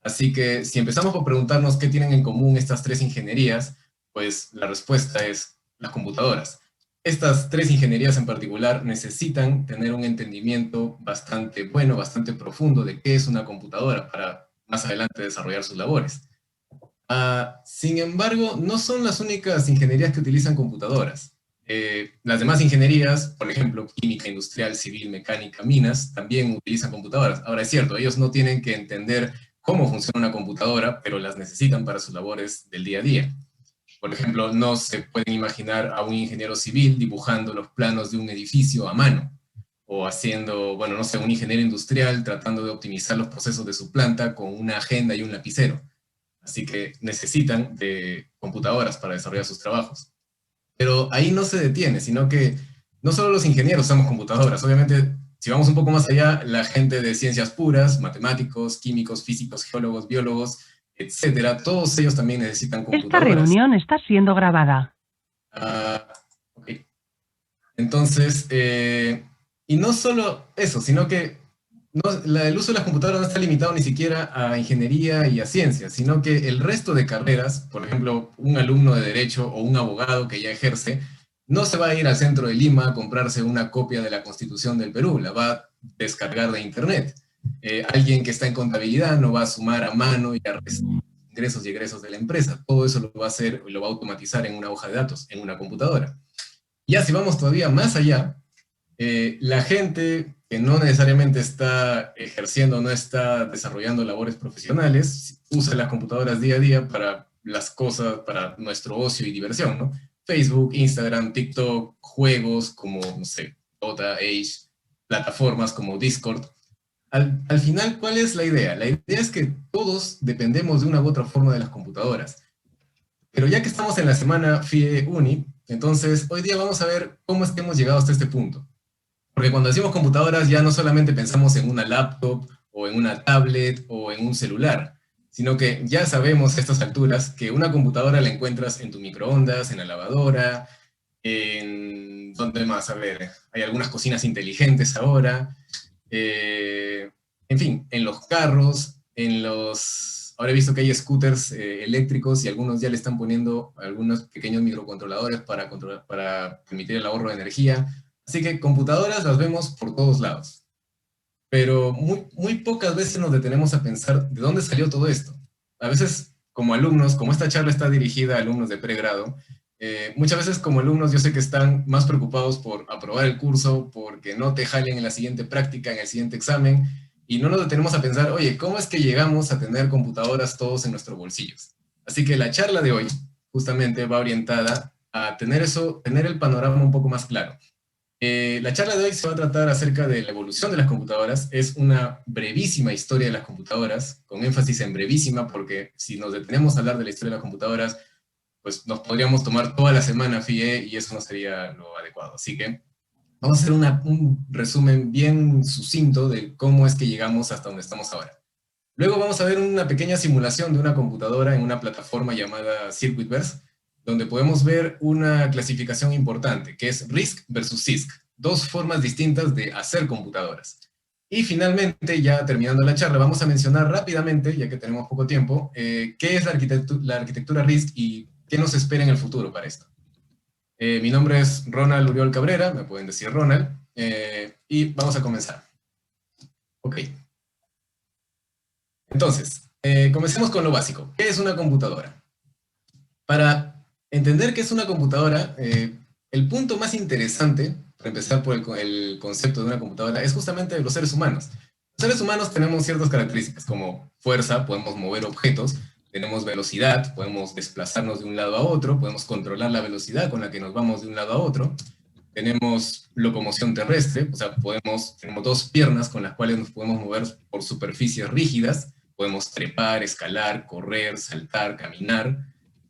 Así que si empezamos por preguntarnos qué tienen en común estas tres ingenierías, pues la respuesta es las computadoras. Estas tres ingenierías en particular necesitan tener un entendimiento bastante bueno, bastante profundo de qué es una computadora para más adelante desarrollar sus labores. Sin embargo, no son las únicas ingenierías que utilizan computadoras. Las demás ingenierías, por ejemplo, química industrial, civil, mecánica, minas, también utilizan computadoras. Ahora es cierto, ellos no tienen que entender cómo funciona una computadora, pero las necesitan para sus labores del día a día. Por ejemplo, no se pueden imaginar a un ingeniero civil dibujando los planos de un edificio a mano, o haciendo, bueno, no sé, un ingeniero industrial tratando de optimizar los procesos de su planta con una agenda y un lapicero. Así que necesitan de computadoras para desarrollar sus trabajos. Pero ahí no se detiene, sino que no solo los ingenieros usamos computadoras. Obviamente, si vamos un poco más allá, la gente de ciencias puras, matemáticos, químicos, físicos, geólogos, biólogos, etcétera, todos ellos también necesitan Esta computadoras. reunión está siendo grabada. Ah, ok. Entonces, y no solo eso, sino que el uso de las computadoras no está limitado ni siquiera a ingeniería y a ciencia, sino que el resto de carreras, por ejemplo, un alumno de derecho o un abogado que ya ejerce, no se va a ir al centro de Lima a comprarse una copia de la Constitución del Perú, la va a descargar de internet. Alguien que está en contabilidad no va a sumar a mano y a restar ingresos y egresos de la empresa. Todo eso lo va a hacer, lo va a automatizar en una hoja de datos, en una computadora. Ya si vamos todavía más allá, la gente que no necesariamente está ejerciendo, no está desarrollando labores profesionales, usa las computadoras día a día para las cosas, para nuestro ocio y diversión, ¿no? Facebook, Instagram, TikTok, juegos como, no sé, Dota, Age, plataformas como Discord. Al final, ¿cuál es la idea? La idea es que todos dependemos de una u otra forma de las computadoras. Pero ya que estamos en la semana FIE Uni, entonces hoy día vamos a ver cómo es que hemos llegado hasta este punto. Porque cuando decimos computadoras ya no solamente pensamos en una laptop o en una tablet o en un celular, sino que ya sabemos a estas alturas que una computadora la encuentras en tu microondas, en la lavadora, en... ¿Dónde más? A ver, hay algunas cocinas inteligentes ahora, en fin, en los carros, en los... Ahora he visto que hay scooters eléctricos y algunos ya le están poniendo algunos pequeños microcontroladores para, para permitir el ahorro de energía. Así que computadoras las vemos por todos lados. Pero muy pocas veces nos detenemos a pensar de dónde salió todo esto. A veces, como alumnos, como esta charla está dirigida a alumnos de pregrado, muchas veces como alumnos yo sé que están más preocupados por aprobar el curso, porque no te jalen en la siguiente práctica, en el siguiente examen, y no nos detenemos a pensar, oye, ¿cómo es que llegamos a tener computadoras todos en nuestros bolsillos? Así que la charla de hoy justamente va orientada a tener eso, tener el panorama un poco más claro. La charla de hoy se va a tratar acerca de la evolución de las computadoras. Es una brevísima historia de las computadoras, con énfasis en brevísima, porque si nos detenemos a hablar de la historia de las computadoras, pues nos podríamos tomar toda la semana FIE y eso no sería lo adecuado. Así que vamos a hacer un resumen bien sucinto de cómo es que llegamos hasta donde estamos ahora. Luego vamos a ver una pequeña simulación de una computadora en una plataforma llamada Circuitverse, donde podemos ver una clasificación importante, que es RISC versus CISC, dos formas distintas de hacer computadoras. Y finalmente, ya terminando la charla, vamos a mencionar rápidamente, ya que tenemos poco tiempo, qué es la arquitectura RISC y qué nos espera en el futuro para esto. Mi nombre es Ronald Uriol Cabrera, me pueden decir Ronald, y vamos a comenzar. Ok. Entonces, comencemos con lo básico. ¿Qué es una computadora? Para entender qué es una computadora, el punto más interesante, para empezar por el concepto de una computadora, es justamente los seres humanos. Los seres humanos tenemos ciertas características, como fuerza, podemos mover objetos, tenemos velocidad, podemos desplazarnos de un lado a otro, podemos controlar la velocidad con la que nos vamos de un lado a otro, tenemos locomoción terrestre, o sea, tenemos dos piernas con las cuales nos podemos mover por superficies rígidas, podemos trepar, escalar, correr, saltar, caminar,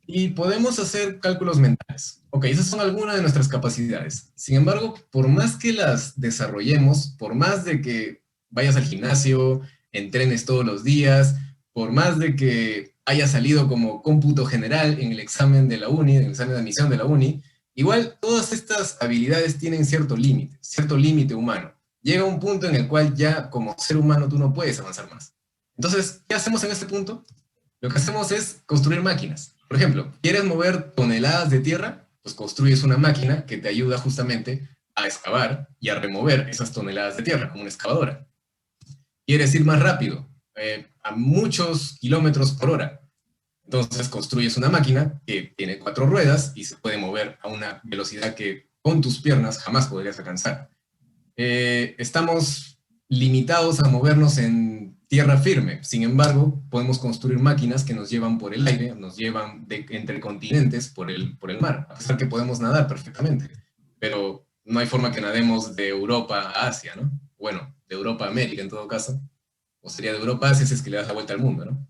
y podemos hacer cálculos mentales. Ok, esas son algunas de nuestras capacidades. Sin embargo, por más que las desarrollemos, por más de que vayas al gimnasio, entrenes todos los días, por más de que haya salido como cómputo general en el examen de la uni, en el examen de admisión de la uni, igual todas estas habilidades tienen cierto límite humano. Llega un punto en el cual ya como ser humano tú no puedes avanzar más. Entonces, ¿qué hacemos en este punto? Lo que hacemos es construir máquinas. Por ejemplo, ¿quieres mover toneladas de tierra? Pues construyes una máquina que te ayuda justamente a excavar y a remover esas toneladas de tierra, como una excavadora. ¿Quieres ir más rápido? A muchos kilómetros por hora. Entonces construyes una máquina que tiene 4 ruedas y se puede mover a una velocidad que con tus piernas jamás podrías alcanzar. Estamos limitados a movernos en tierra firme. Sin embargo, podemos construir máquinas que nos llevan por el aire, nos llevan entre continentes por el mar, a pesar que podemos nadar perfectamente. Pero no hay forma que nademos de Europa a Asia, ¿no? Bueno, de Europa a América en todo caso. O sería de Europa a Asia si es que le das la vuelta al mundo, ¿no?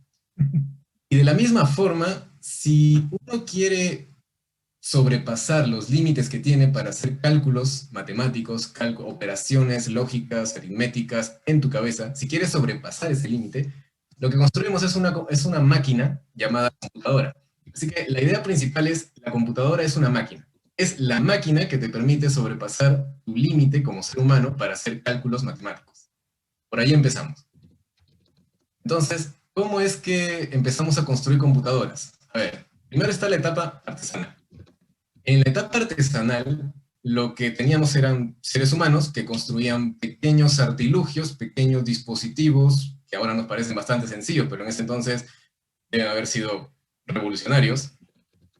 Y de la misma forma, si uno quiere sobrepasar los límites que tiene para hacer cálculos matemáticos, operaciones lógicas, aritméticas en tu cabeza, si quieres sobrepasar ese límite, lo que construimos es una máquina llamada computadora. Así que la idea principal es, la computadora es una máquina. Es la máquina que te permite sobrepasar tu límite como ser humano para hacer cálculos matemáticos. Por ahí empezamos. Entonces, ¿cómo es que empezamos a construir computadoras? A ver, primero está la etapa artesanal. En la etapa artesanal, lo que teníamos eran seres humanos que construían pequeños artilugios, pequeños dispositivos, que ahora nos parecen bastante sencillos, pero en ese entonces deben haber sido revolucionarios.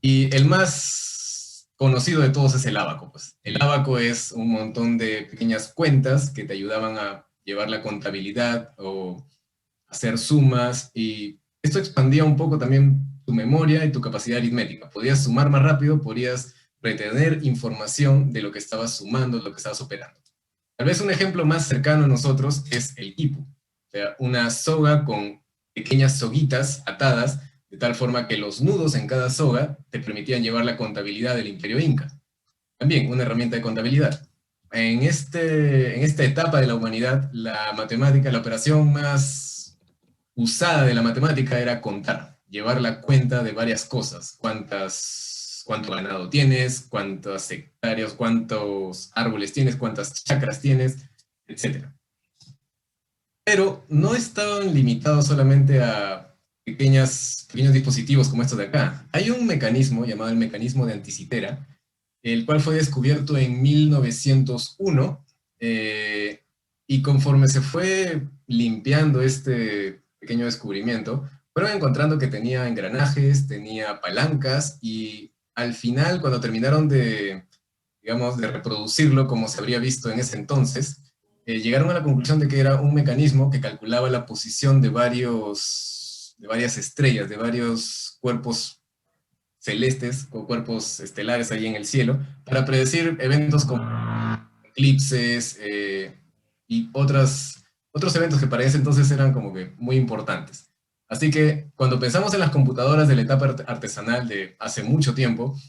Y el más conocido de todos es el ábaco. Pues. El ábaco es un montón de pequeñas cuentas que te ayudaban a llevar la contabilidad o hacer sumas, y esto expandía un poco también tu memoria y tu capacidad aritmética. Podías sumar más rápido, podías retener información de lo que estabas sumando, de lo que estabas operando. Tal vez un ejemplo más cercano a nosotros es el quipu, o sea, una soga con pequeñas soguitas atadas, de tal forma que los nudos en cada soga te permitían llevar la contabilidad del Imperio Inca. También una herramienta de contabilidad. En esta etapa de la humanidad, la matemática, la operación más usada de la matemática era contar, llevar la cuenta de varias cosas, cuánto ganado tienes, cuántas hectáreas, cuántos árboles tienes, cuántas chacras tienes, etc. Pero no estaban limitados solamente a pequeños dispositivos como estos de acá. Hay un mecanismo llamado el mecanismo de Anticitera, el cual fue descubierto en 1901, y conforme se fue limpiando este pequeño descubrimiento, fueron encontrando que tenía engranajes, tenía palancas, y al final, cuando terminaron digamos, de reproducirlo como se habría visto en ese entonces, llegaron a la conclusión de que era un mecanismo que calculaba la posición de varias estrellas, de varios cuerpos celestes o cuerpos estelares ahí en el cielo, para predecir eventos como eclipses y otros eventos que para ese entonces eran como que muy importantes. Así que cuando pensamos en las computadoras de la etapa artesanal de hace mucho tiempo,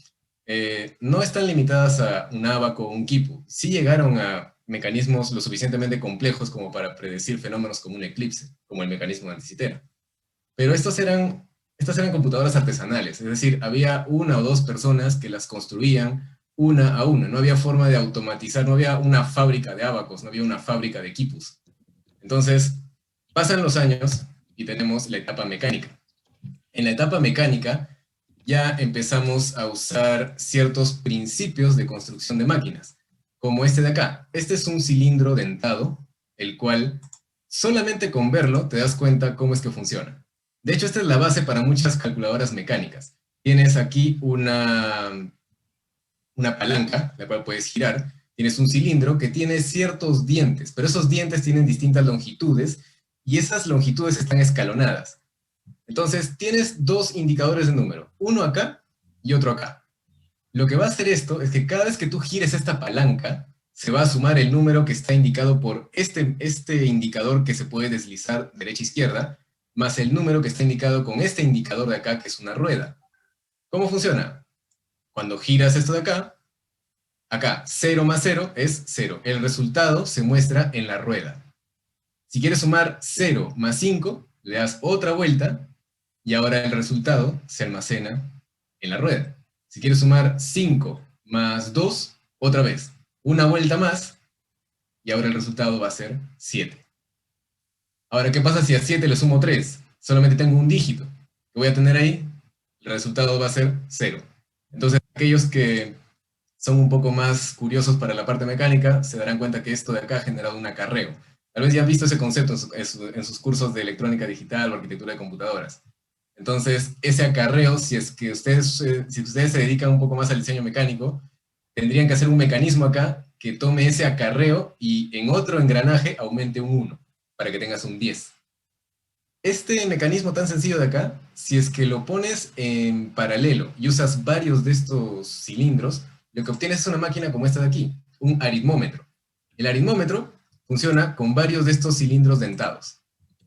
no están limitadas a un ábaco o un quipu. Sí llegaron a mecanismos lo suficientemente complejos como para predecir fenómenos como un eclipse, como el mecanismo de Anticitera. Pero estas eran computadoras artesanales, es decir, había una o dos personas que las construían una a una. No había forma de automatizar, no había una fábrica de ábacos, no había una fábrica de quipus. Entonces, pasan los años y tenemos la etapa mecánica. En la etapa mecánica ya empezamos a usar ciertos principios de construcción de máquinas, como este de acá. Este es un cilindro dentado, el cual solamente con verlo te das cuenta cómo es que funciona. De hecho, esta es la base para muchas calculadoras mecánicas. Tienes aquí una palanca, la cual puedes girar. Tienes un cilindro que tiene ciertos dientes, pero esos dientes tienen distintas longitudes y esas longitudes están escalonadas. Entonces, tienes dos indicadores de número, uno acá y otro acá. Lo que va a hacer esto es que cada vez que tú gires esta palanca, se va a sumar el número que está indicado por este indicador que se puede deslizar derecha-izquierda, más el número que está indicado con este indicador de acá, que es una rueda. ¿Cómo funciona? Cuando giras esto de acá 0 más 0 es 0. El resultado se muestra en la rueda. Si quieres sumar 0 más 5, le das otra vuelta y ahora el resultado se almacena en la rueda. Si quieres sumar 5 más 2, otra vez, una vuelta más y ahora el resultado va a ser 7. Ahora, ¿qué pasa si a 7 le sumo 3? Solamente tengo un dígito. ¿Qué voy a tener ahí? El resultado va a ser 0. Entonces, aquellos que son un poco más curiosos para la parte mecánica se darán cuenta que esto de acá ha generado un acarreo. Tal vez ya han visto ese concepto en sus cursos de electrónica digital o arquitectura de computadoras. Entonces, ese acarreo, si es que si ustedes se dedican un poco más al diseño mecánico, tendrían que hacer un mecanismo acá que tome ese acarreo y en otro engranaje aumente un 1 para que tengas un 10. Este mecanismo tan sencillo de acá, si es que lo pones en paralelo y usas varios de estos cilindros, lo que obtienes es una máquina como esta de aquí, un aritmómetro. El aritmómetro funciona con varios de estos cilindros dentados.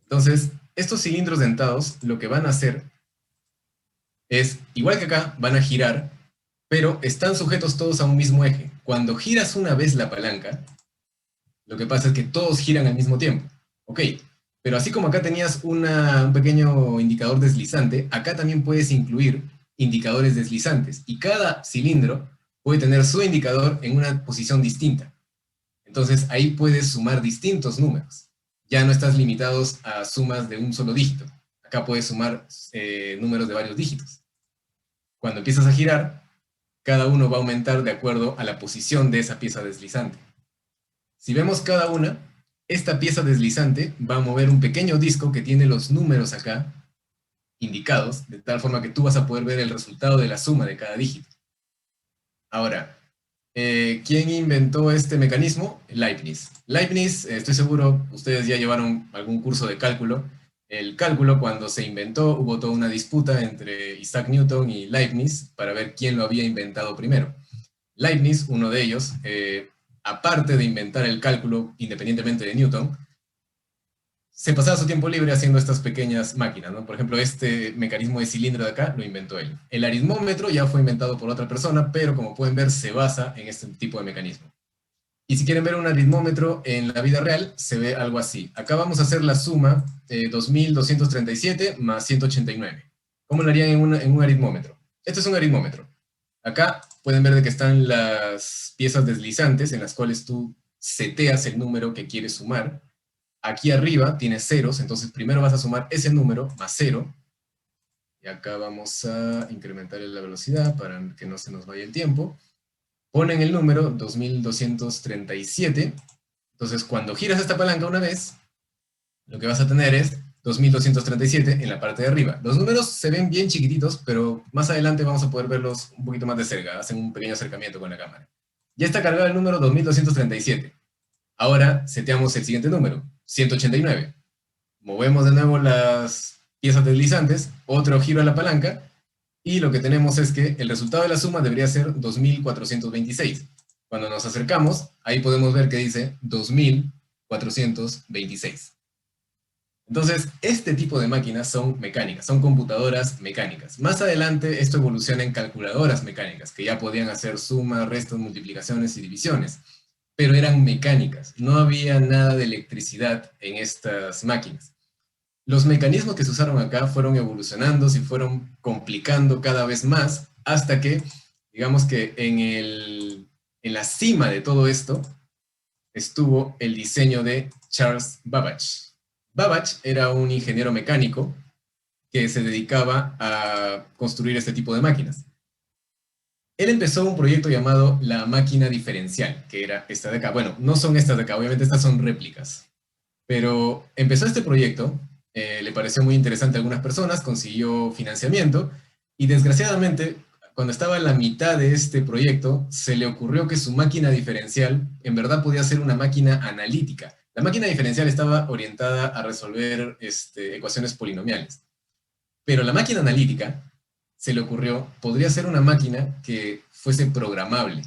Entonces, estos cilindros dentados lo que van a hacer es, igual que acá, van a girar, pero están sujetos todos a un mismo eje. Cuando giras una vez la palanca, lo que pasa es que todos giran al mismo tiempo. Ok, pero así como acá tenías un pequeño indicador deslizante, acá también puedes incluir indicadores deslizantes. Y cada cilindro puede tener su indicador en una posición distinta. Entonces ahí puedes sumar distintos números. Ya no estás limitados a sumas de un solo dígito. Acá puedes sumar números de varios dígitos. Cuando empiezas a girar, cada uno va a aumentar de acuerdo a la posición de esa pieza deslizante. Si vemos cada una, esta pieza deslizante va a mover un pequeño disco que tiene los números acá indicados, de tal forma que tú vas a poder ver el resultado de la suma de cada dígito. Ahora, ¿quién inventó este mecanismo? Leibniz. Leibniz, estoy seguro, ustedes ya llevaron algún curso de cálculo. El cálculo, cuando se inventó, hubo toda una disputa entre Isaac Newton y Leibniz para ver quién lo había inventado primero. Leibniz, uno de ellos, aparte de inventar el cálculo independientemente de Newton, se pasaba su tiempo libre haciendo estas pequeñas máquinas, ¿no? Por ejemplo, este mecanismo de cilindro de acá lo inventó él. El aritmómetro ya fue inventado por otra persona, pero como pueden ver, se basa en este tipo de mecanismo. Y si quieren ver un aritmómetro en la vida real, se ve algo así. Acá vamos a hacer la suma de 2237 más 189. ¿Cómo lo harían en un aritmómetro? Esto es un aritmómetro. Acá pueden ver de que están las piezas deslizantes en las cuales tú seteas el número que quieres sumar. Aquí arriba tienes ceros, entonces primero vas a sumar ese número más 0. Y acá vamos a incrementar la velocidad para que no se nos vaya el tiempo. Ponen el número 2237. Entonces cuando giras esta palanca una vez, lo que vas a tener es 2237 en la parte de arriba. Los números se ven bien chiquititos, pero más adelante vamos a poder verlos un poquito más de cerca. Hacen un pequeño acercamiento con la cámara. Ya está cargado el número 2237. Ahora seteamos el siguiente número, 189. Movemos de nuevo las piezas deslizantes, otro giro a la palanca, y lo que tenemos es que el resultado de la suma debería ser 2426. Cuando nos acercamos, ahí podemos ver que dice 2426. Entonces, este tipo de máquinas son mecánicas, son computadoras mecánicas. Más adelante esto evoluciona en calculadoras mecánicas, que ya podían hacer sumas, restas, multiplicaciones y divisiones, pero eran mecánicas. No había nada de electricidad en estas máquinas. Los mecanismos que se usaron acá fueron evolucionando, se fueron complicando cada vez más, hasta que, digamos que en la cima de todo esto, estuvo el diseño de Charles Babbage. Babbage era un ingeniero mecánico que se dedicaba a construir este tipo de máquinas. Él empezó un proyecto llamado la máquina diferencial, que era esta de acá. Bueno, no son estas de acá, obviamente estas son réplicas. Pero empezó este proyecto, le pareció muy interesante a algunas personas, consiguió financiamiento y desgraciadamente, cuando estaba en la mitad de este proyecto, se le ocurrió que su máquina diferencial en verdad podía ser una máquina analítica. La máquina diferencial estaba orientada a resolver ecuaciones polinomiales. Pero la máquina analítica, se le ocurrió, podría ser una máquina que fuese programable,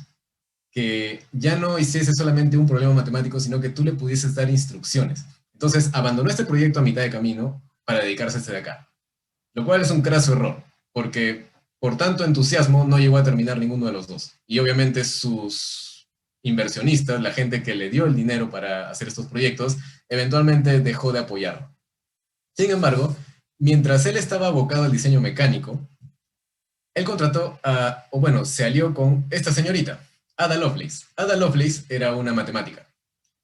que ya no hiciese solamente un problema matemático, sino que tú le pudieses dar instrucciones. Entonces abandonó este proyecto a mitad de camino para dedicarse a este de acá. Lo cual es un craso error, porque por tanto entusiasmo no llegó a terminar ninguno de los dos. Y obviamente sus inversionistas, la gente que le dio el dinero para hacer estos proyectos, eventualmente dejó de apoyarlo. Sin embargo, mientras él estaba abocado al diseño mecánico, él contrató se alió con esta señorita, Ada Lovelace. Ada Lovelace era una matemática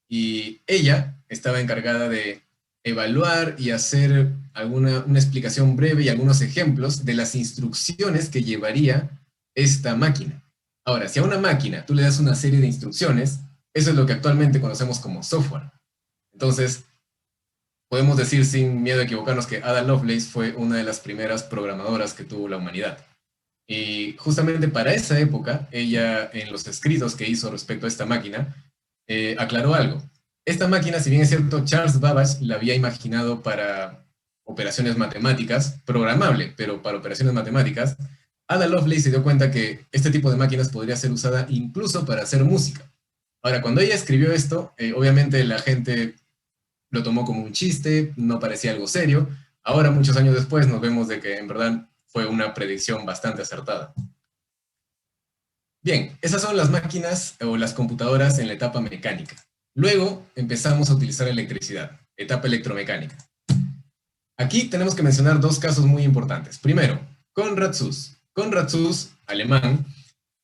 y ella estaba encargada de evaluar y hacer una explicación breve y algunos ejemplos de las instrucciones que llevaría esta máquina. Ahora, si a una máquina tú le das una serie de instrucciones, eso es lo que actualmente conocemos como software. Entonces, podemos decir sin miedo a equivocarnos que Ada Lovelace fue una de las primeras programadoras que tuvo la humanidad. Y justamente para esa época, ella en los escritos que hizo respecto a esta máquina, aclaró algo. Esta máquina, si bien es cierto, Charles Babbage la había imaginado para operaciones matemáticas, programable, pero para operaciones matemáticas, Ada Lovelace se dio cuenta que este tipo de máquinas podría ser usada incluso para hacer música. Ahora, cuando ella escribió esto, obviamente la gente lo tomó como un chiste, no parecía algo serio. Ahora, muchos años después, nos vemos de que en verdad fue una predicción bastante acertada. Bien, esas son las máquinas o las computadoras en la etapa mecánica. Luego empezamos a utilizar electricidad, etapa electromecánica. Aquí tenemos que mencionar dos casos muy importantes. Primero, Konrad Zuse. Konrad Zuse, alemán,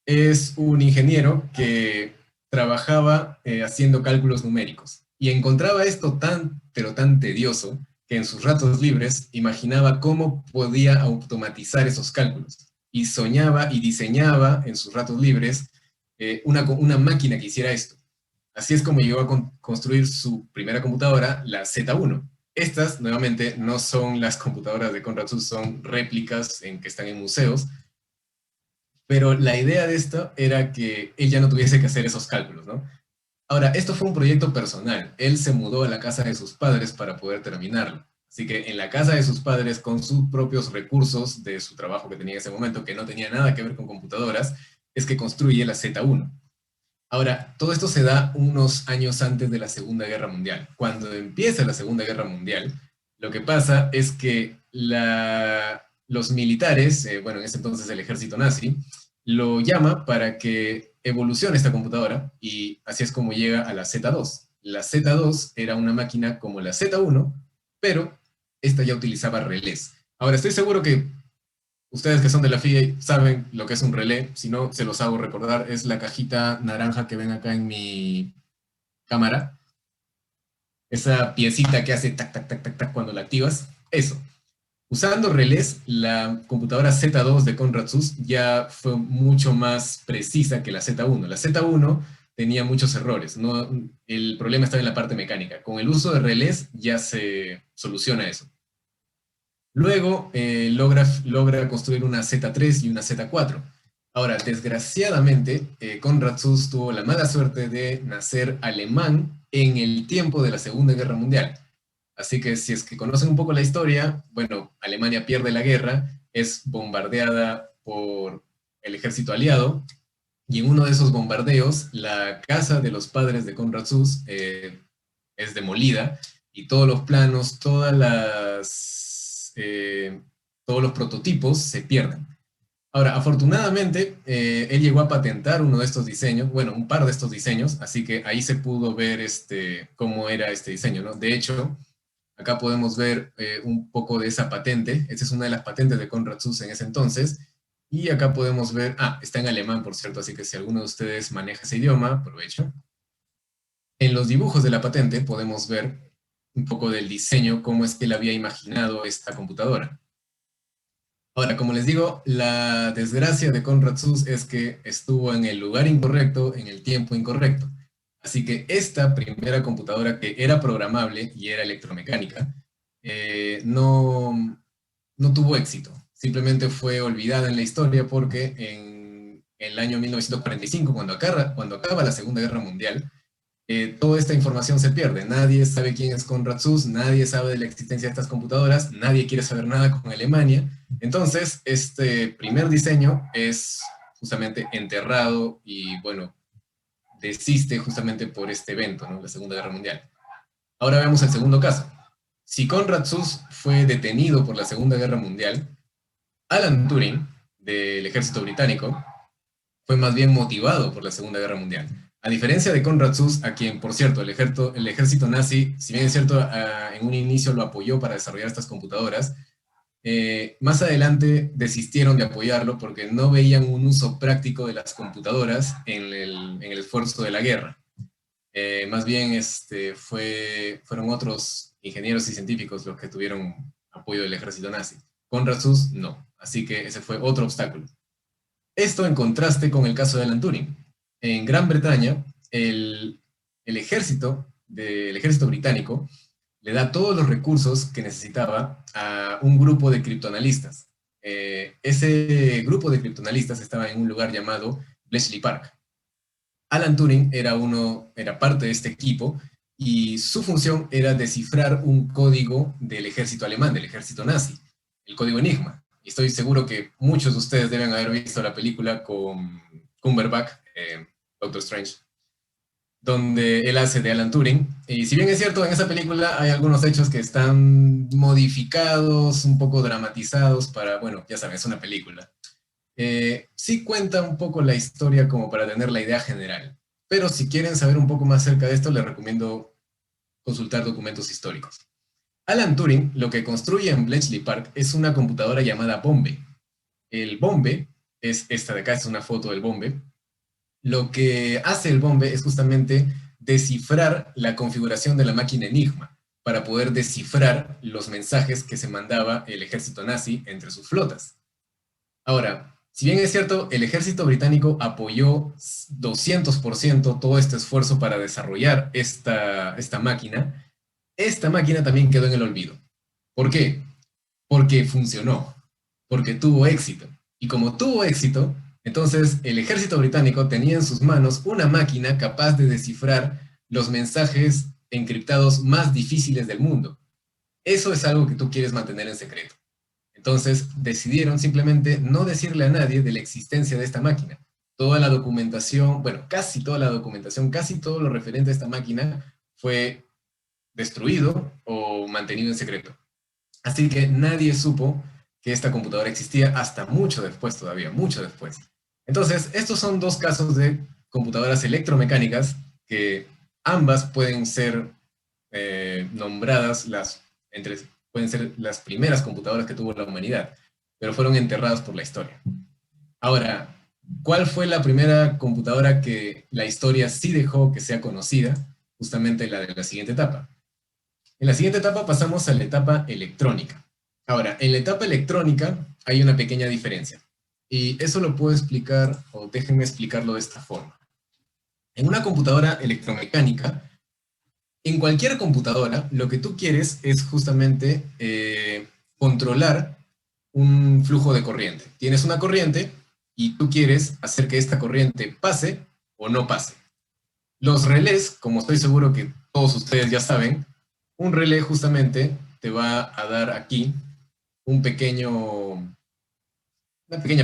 es un ingeniero que trabajaba haciendo cálculos numéricos y encontraba esto tan, pero tan tedioso que en sus ratos libres imaginaba cómo podía automatizar esos cálculos y soñaba y diseñaba en sus ratos libres una máquina que hiciera esto. Así es como llegó a construir su primera computadora, la Z1. Estas, nuevamente, no son las computadoras de Konrad Zuse, son réplicas que están en museos, pero la idea de esto era que él ya no tuviese que hacer esos cálculos, ¿no? Ahora, esto fue un proyecto personal. Él se mudó a la casa de sus padres para poder terminarlo. Así que en la casa de sus padres, con sus propios recursos de su trabajo que tenía en ese momento, que no tenía nada que ver con computadoras, es que construye la Z1. Ahora, todo esto se da unos años antes de la Segunda Guerra Mundial. Cuando empieza la Segunda Guerra Mundial, lo que pasa es que los militares, bueno, en ese entonces el ejército nazi, lo llama para que evolucione esta computadora y así es como llega a la Z2. La Z2 era una máquina como la Z1, pero esta ya utilizaba relés. Ahora, estoy seguro que ustedes que son de la FIA saben lo que es un relé, si no, se los hago recordar, es la cajita naranja que ven acá en mi cámara, esa piecita que hace tac, tac, tac, tac, tac cuando la activas, eso. Usando relés, la computadora Z2 de Konrad Zuse ya fue mucho más precisa que la Z1. La Z1 tenía muchos errores, ¿no? El problema estaba en la parte mecánica. Con el uso de relés ya se soluciona eso. Luego logra construir una Z3 y una Z4. Ahora, desgraciadamente, Konrad Zuse tuvo la mala suerte de nacer alemán en el tiempo de la Segunda Guerra Mundial. Así que si es que conocen un poco la historia, bueno, Alemania pierde la guerra, es bombardeada por el ejército aliado, y en uno de esos bombardeos, la casa de los padres de Konrad Zuse es demolida, y todos los planos, todos los prototipos se pierden. Ahora, afortunadamente, él llegó a patentar uno de estos diseños, bueno, un par de estos diseños, así que ahí se pudo ver cómo era este diseño, ¿no? De hecho, acá podemos ver un poco de esa patente. Esta es una de las patentes de Konrad Zuse en ese entonces. Y acá podemos ver, está en alemán, por cierto, así que si alguno de ustedes maneja ese idioma, aprovecho. En los dibujos de la patente podemos ver un poco del diseño, cómo es que él había imaginado esta computadora. Ahora, como les digo, la desgracia de Konrad Zuse es que estuvo en el lugar incorrecto, en el tiempo incorrecto. Así que esta primera computadora que era programable y era electromecánica, no tuvo éxito. Simplemente fue olvidada en la historia porque en el año 1945, cuando acaba la Segunda Guerra Mundial, toda esta información se pierde. Nadie sabe quién es Konrad Zuse, nadie sabe de la existencia de estas computadoras, nadie quiere saber nada con Alemania. Entonces, este primer diseño es justamente enterrado y, bueno, desiste justamente por este evento, ¿no? La Segunda Guerra Mundial. Ahora veamos el segundo caso. Si Konrad Zuse fue detenido por la Segunda Guerra Mundial, Alan Turing, del ejército británico, fue más bien motivado por la Segunda Guerra Mundial. A diferencia de Konrad Zuse, a quien, por cierto, el ejército nazi, si bien es cierto, en un inicio lo apoyó para desarrollar estas computadoras, más adelante desistieron de apoyarlo porque no veían un uso práctico de las computadoras en el esfuerzo de la guerra. Más bien fueron otros ingenieros y científicos los que tuvieron apoyo del ejército nazi. Conrad Suss no. Así que ese fue otro obstáculo. Esto en contraste con el caso de Alan Turing. En Gran Bretaña, el ejército británico le da todos los recursos que necesitaba a un grupo de criptoanalistas. Ese grupo de criptoanalistas estaba en un lugar llamado Bletchley Park. Alan Turing era parte de este equipo y su función era descifrar un código del ejército alemán, del ejército nazi, el código Enigma. Y estoy seguro que muchos de ustedes deben haber visto la película con Cumberbatch, Doctor Strange, donde él hace de Alan Turing. Y si bien es cierto, en esa película hay algunos hechos que están modificados, un poco dramatizados para, bueno, ya saben, es una película. Sí cuenta un poco la historia como para tener la idea general. Pero si quieren saber un poco más acerca de esto, les recomiendo consultar documentos históricos. Alan Turing lo que construye en Bletchley Park es una computadora llamada Bombe. El Bombe, es esta de acá, es una foto del Bombe. Lo que hace el Bombe es justamente descifrar la configuración de la máquina Enigma para poder descifrar los mensajes que se mandaba el ejército nazi entre sus flotas. Ahora, si bien es cierto, el ejército británico apoyó 200% todo este esfuerzo para desarrollar esta máquina también quedó en el olvido. ¿Por qué? Porque funcionó, porque tuvo éxito. Y como tuvo éxito, entonces el ejército británico tenía en sus manos una máquina capaz de descifrar los mensajes encriptados más difíciles del mundo. Eso es algo que tú quieres mantener en secreto. Entonces decidieron simplemente no decirle a nadie de la existencia de esta máquina. Toda la documentación, bueno, casi toda la documentación, casi todo lo referente a esta máquina fue destruido o mantenido en secreto. Así que nadie supo que esta computadora existía hasta mucho después todavía, mucho después. Entonces, estos son dos casos de computadoras electromecánicas que ambas pueden ser nombradas pueden ser las primeras computadoras que tuvo la humanidad, pero fueron enterradas por la historia. Ahora, ¿cuál fue la primera computadora que la historia sí dejó que sea conocida? Justamente la de la siguiente etapa. En la siguiente etapa pasamos a la etapa electrónica. Ahora, en la etapa electrónica hay una pequeña diferencia. Y eso lo puedo explicar, o déjenme explicarlo de esta forma. En una computadora electromecánica, en cualquier computadora, lo que tú quieres es justamente controlar un flujo de corriente. Tienes una corriente y tú quieres hacer que esta corriente pase o no pase. Los relés, como estoy seguro que todos ustedes ya saben, un relé justamente te va a dar aquí una pequeña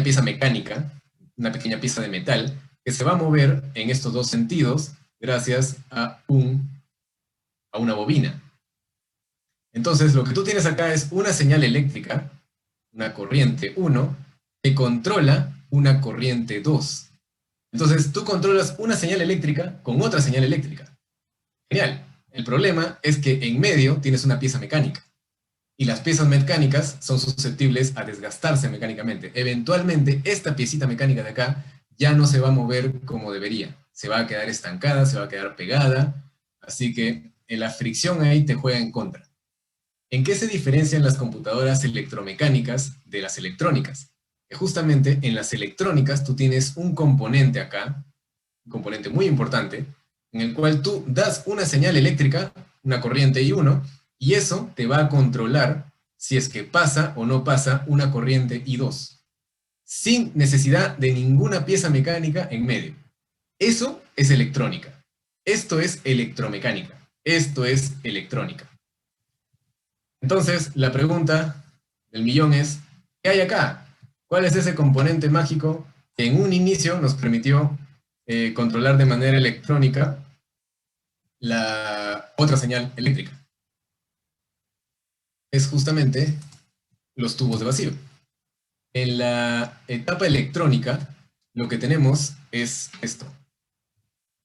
pieza mecánica, una pequeña pieza de metal, que se va a mover en estos dos sentidos gracias a una bobina. Entonces, lo que tú tienes acá es una señal eléctrica, una corriente 1, que controla una corriente 2. Entonces, tú controlas una señal eléctrica con otra señal eléctrica. Genial. El problema es que en medio tienes una pieza mecánica. Y las piezas mecánicas son susceptibles a desgastarse mecánicamente. Eventualmente, esta piecita mecánica de acá ya no se va a mover como debería. Se va a quedar estancada, se va a quedar pegada. Así que la fricción ahí te juega en contra. ¿En qué se diferencian las computadoras electromecánicas de las electrónicas? Que justamente en las electrónicas tú tienes un componente acá, un componente muy importante, en el cual tú das una señal eléctrica, una corriente I1, y eso te va a controlar si es que pasa o no pasa una corriente I2, sin necesidad de ninguna pieza mecánica en medio. Eso es electrónica. Esto es electromecánica. Esto es electrónica. Entonces, la pregunta del millón es, ¿qué hay acá? ¿Cuál es ese componente mágico que en un inicio nos permitió controlar de manera electrónica la otra señal eléctrica? Es justamente los tubos de vacío. En la etapa electrónica, lo que tenemos es esto.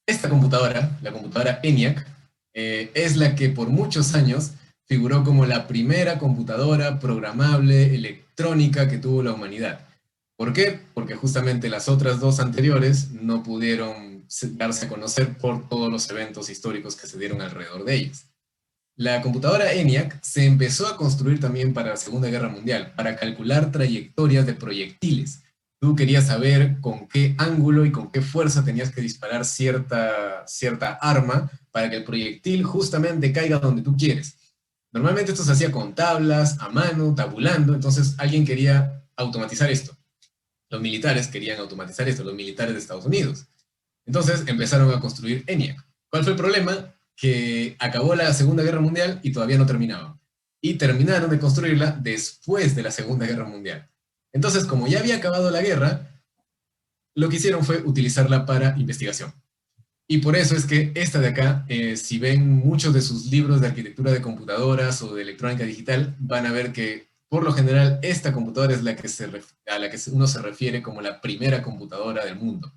Esta computadora, la computadora ENIAC, es la que por muchos años figuró como la primera computadora programable electrónica que tuvo la humanidad. ¿Por qué? Porque justamente las otras dos anteriores no pudieron darse a conocer por todos los eventos históricos que se dieron alrededor de ellas. La computadora ENIAC se empezó a construir también para la Segunda Guerra Mundial, para calcular trayectorias de proyectiles. Tú querías saber con qué ángulo y con qué fuerza tenías que disparar cierta arma para que el proyectil justamente caiga donde tú quieres. Normalmente esto se hacía con tablas, a mano, tabulando, entonces alguien quería automatizar esto. Los militares querían automatizar esto, los militares de Estados Unidos. Entonces empezaron a construir ENIAC. ¿Cuál fue el problema? Que acabó la Segunda Guerra Mundial y todavía no terminaba. Y terminaron de construirla después de la Segunda Guerra Mundial. Entonces, como ya había acabado la guerra, lo que hicieron fue utilizarla para investigación. Y por eso es que esta de acá, si ven muchos de sus libros de arquitectura de computadoras o de electrónica digital, van a ver que por lo general esta computadora es a la que uno se refiere como la primera computadora del mundo.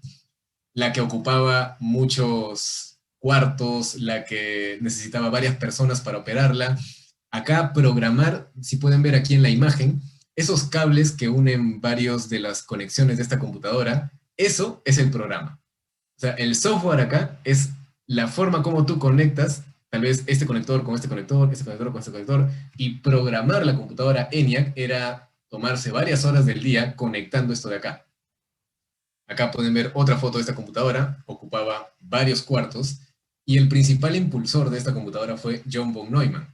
La que ocupaba muchos cuartos, la que necesitaba varias personas para operarla. Acá programar, si pueden ver aquí en la imagen, esos cables que unen varios de las conexiones de esta computadora, eso es el programa. O sea, el software acá es la forma como tú conectas tal vez este conector con este conector, este conector con este conector, y programar la computadora ENIAC era tomarse varias horas del día conectando esto de acá. Acá pueden ver otra foto de esta computadora, ocupaba varios cuartos, y el principal impulsor de esta computadora fue John von Neumann.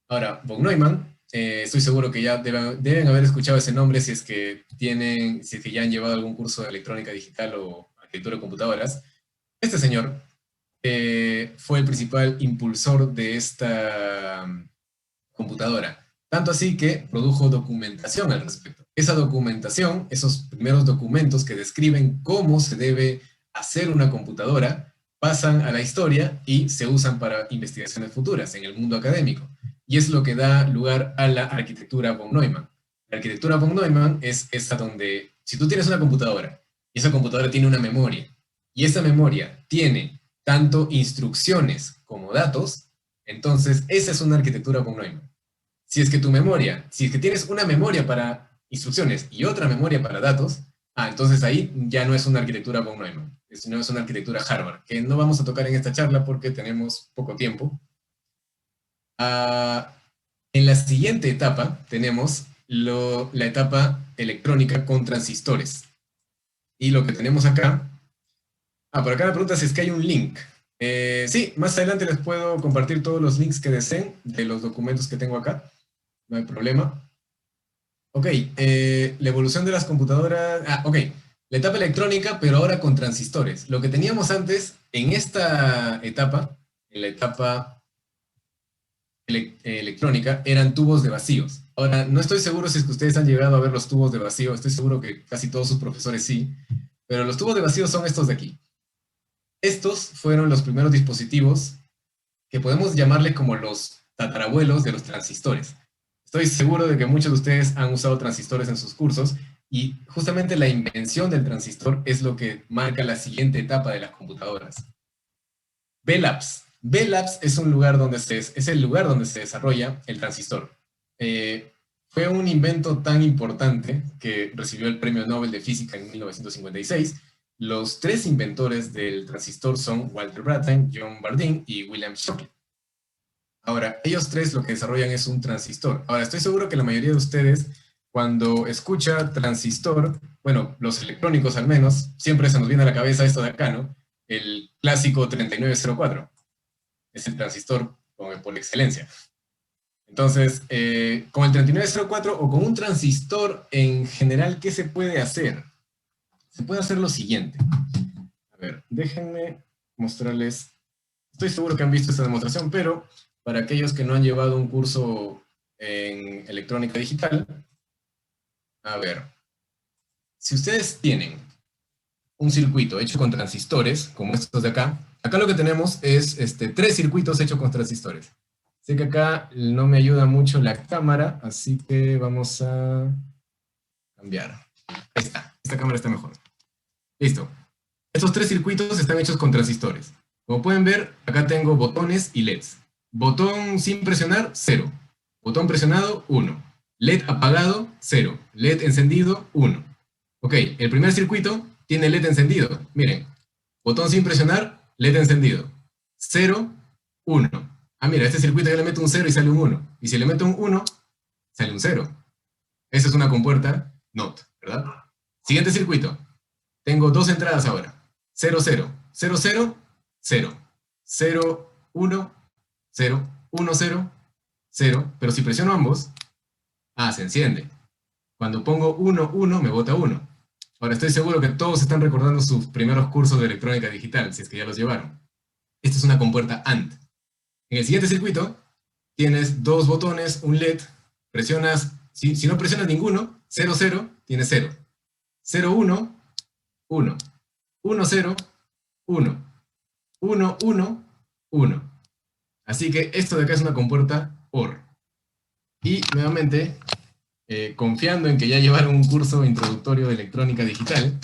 Ahora, von Neumann, estoy seguro que ya deben haber escuchado ese nombre si es que si es que ya han llevado algún curso de electrónica digital o arquitectura de computadoras. Este señor fue el principal impulsor de esta computadora. Tanto así que produjo documentación al respecto. Esa documentación, esos primeros documentos que describen cómo se debe hacer una computadora, pasan a la historia y se usan para investigaciones futuras en el mundo académico. Y es lo que da lugar a la arquitectura von Neumann. La arquitectura von Neumann es esa donde, si tú tienes una computadora, y esa computadora tiene una memoria, y esa memoria tiene tanto instrucciones como datos, entonces esa es una arquitectura von Neumann. Si es que tu memoria, si es que tienes una memoria para instrucciones y otra memoria para datos, entonces ahí ya no es una arquitectura von Neumann, sino es una arquitectura Harvard, que no vamos a tocar en esta charla porque tenemos poco tiempo. En la siguiente etapa tenemos la etapa electrónica con transistores. Y lo que tenemos acá, por acá me pregunta si es que hay un link. Sí, más adelante les puedo compartir todos los links que deseen de los documentos que tengo acá. No hay problema. Ok, la evolución de las computadoras. Ok, la etapa electrónica, pero ahora con transistores. Lo que teníamos antes, en esta etapa, en la etapa electrónica, eran tubos de vacíos. Ahora, no estoy seguro si es que ustedes han llegado a ver los tubos de vacío, estoy seguro que casi todos sus profesores sí, pero los tubos de vacío son estos de aquí. Estos fueron los primeros dispositivos que podemos llamarle como los tatarabuelos de los transistores. Estoy seguro de que muchos de ustedes han usado transistores en sus cursos y justamente la invención del transistor es lo que marca la siguiente etapa de las computadoras. Bell Labs. Bell Labs es el lugar donde se desarrolla el transistor. Fue un invento tan importante que recibió el Premio Nobel de Física en 1956. Los tres inventores del transistor son Walter Brattain, John Bardeen y William Shockley. Ahora, ellos tres lo que desarrollan es un transistor. Ahora, estoy seguro que la mayoría de ustedes, cuando escucha transistor, bueno, los electrónicos al menos, siempre se nos viene a la cabeza esto de acá, ¿no? El clásico 3904. Es el transistor por excelencia. Entonces, con el 3904 o con un transistor en general, ¿qué se puede hacer? Se puede hacer lo siguiente. A ver, déjenme mostrarles. Estoy seguro que han visto esta demostración, pero para aquellos que no han llevado un curso en electrónica digital, a ver, si ustedes tienen un circuito hecho con transistores, como estos de acá, acá lo que tenemos es tres circuitos hechos con transistores. Sé que acá no me ayuda mucho la cámara, así que vamos a cambiar. Ahí está, esta cámara está mejor. Listo. Estos tres circuitos están hechos con transistores. Como pueden ver, acá tengo botones y LEDs. Botón sin presionar, 0. Botón presionado, 1. LED apagado, 0. LED encendido, 1. Ok, el primer circuito tiene LED encendido. Miren, botón sin presionar, LED encendido. 0, 1. Ah, mira, este circuito yo le meto un 0 y sale un 1. Y si le meto un 1, sale un 0. Esa es una compuerta NOT, ¿verdad? Siguiente circuito. Tengo dos entradas ahora. 0, 0, 0, 0, 0, 0, 1, 0, 1, 0, 0. Pero si presiono ambos, se enciende. Cuando pongo 1, 1, me bota 1. Ahora estoy seguro que todos están recordando sus primeros cursos de electrónica digital, si es que ya los llevaron. Esta es una compuerta AND. En el siguiente circuito, tienes dos botones, un LED, presionas, si no presionas ninguno, 0, 0, tienes 0. 0, 1, 1. 1, 0, 1. 1, 1, 1. Así que esto de acá es una compuerta OR. Y nuevamente, confiando en que ya llevaron un curso introductorio de electrónica digital,